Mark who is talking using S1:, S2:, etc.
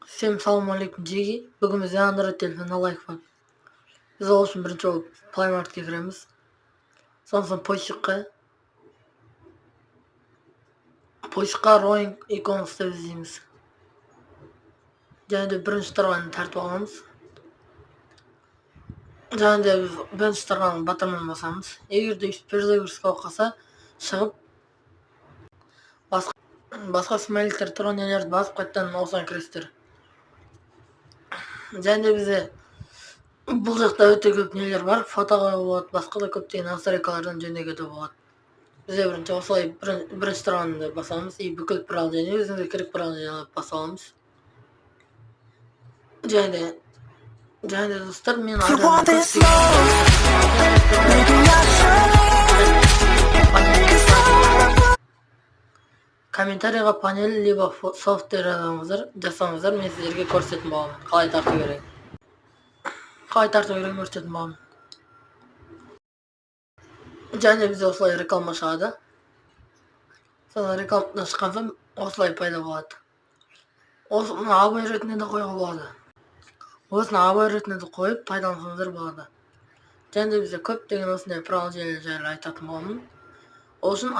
S1: Всем салам алейкум жеги. Бүгін біз Android телефон алайық бар. Біз ол үшін бірінші болып Play Marketке кіреміз. Сосын поисыққа Roing иконасы іздейміз. Және де бірінші тұрғанын тартып аламыз. Және де біз бірінші тұрғанын батырман басамыз. Егер де перезагрузка қалса шығып басқа смайликтер тұрған нелерді басып қайтадан осыған кіресіздер. Және де бізде бұл жақта өте көп нелер бар. Фотоға болады, басқа да көптеген настройкалардан жөндеуге де болады. Бізде бірінші осылай бірінші тұрғанды басамыз и бүкіл приложение өзіңізге керек приложенияларды баса аламыз. Және де достар, мен комментарийға панель либо софтвер жасаңыздар, мен сіздерге көрсететін боламын. Қалай тарту керек көрсететін боламын. Және бізде осылай реклама шығады. Содан рекламадан шыққан соң осылай пайда болады. Осыны абай ретінде де қоюға болады. Осыны абай ретінде де қойып пайдалансаңыздар болады. Және де бізде көптеген осындай приложение жайлы айтатын боламын. Ол үшін